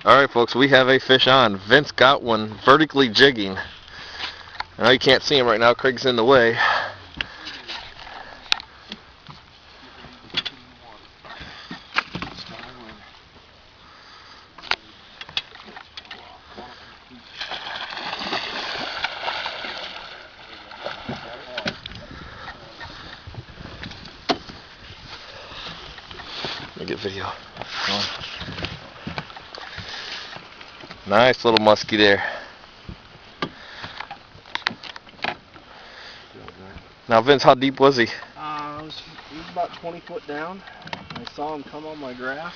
Alright folks, we have a fish on. Vince got one vertically jigging. I know you can't see him right now, Craig's in the way. Let me get video. Nice little muskie there. Now Vince, how deep was he? He was about 20 foot down. I saw him come on my graph,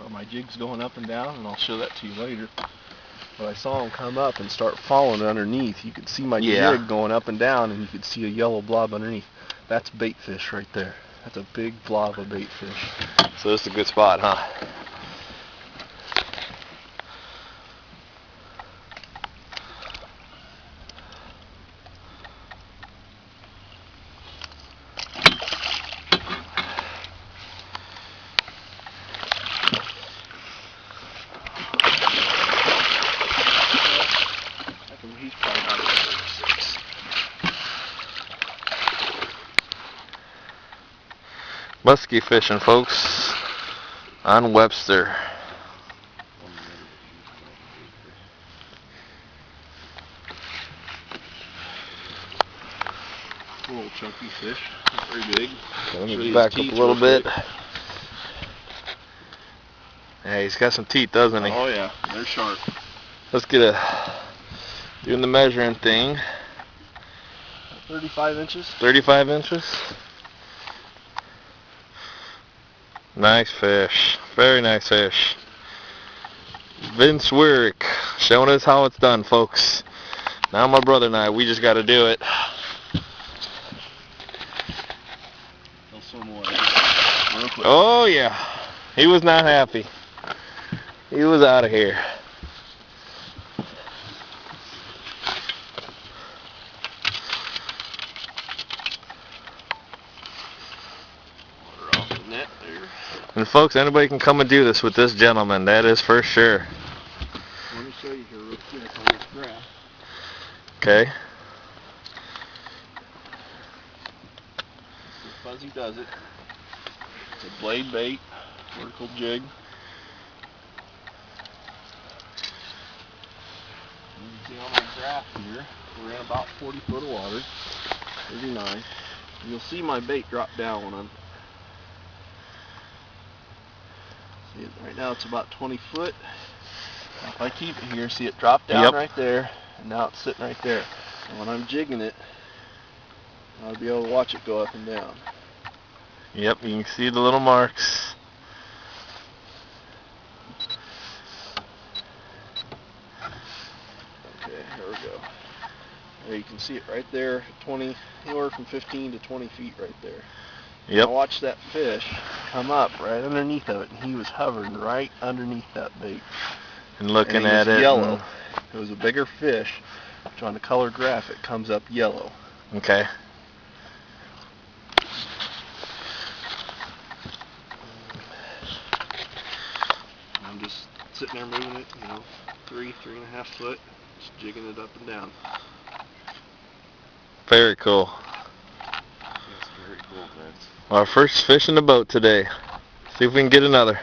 or my jig's going up and down, and I'll show that to you later. But I saw him come up and start falling underneath. You could see my jig going up and down, and you could see a yellow blob underneath. That's bait fish right there. That's a big blob of bait fish. So this is a good spot, huh? He's probably about 6. Muskie fishing, folks, on Webster. Little chunky fish, not very big. Okay, let me back up a little bit. Yeah, he's got some teeth, doesn't he? Oh yeah, they're sharp. Let's get doing the measuring thing. 35 inches. 35 inches. Nice fish. Very nice fish. Vince Weirick showing us how it's done, folks. Now my brother and I, we just got to do it. He'll swim away real quick. Oh yeah. He was not happy. He was out of here. And folks, anybody can come and do this with this gentleman, that is for sure. Let me show you here real quick on this graph. Okay. Fuzzy does it. It's a blade bait, vertical jig. You can see on my graph here, we're in about 40 foot of water, 39. And you'll see my bait drop down when I'm. See, right now it's about 20 foot. Now if I keep it here, see it drop down right there, and now it's sitting right there. And when I'm jigging it, I'll be able to watch it go up and down. Yep, you can see the little marks. Okay, here we go. There you can see it right there, 20, anywhere from 15 to 20 feet right there. Yep. I watched that fish come up right underneath of it, and he was hovering right underneath that bait. And looking and at it. Yellow. It was a bigger fish, which on the color graph it comes up yellow. Okay. I'm just sitting there moving it, 3.5 foot, just jigging it up and down. Very cool. That's very cool, Vince. Our first fish in the boat today. See if we can get another.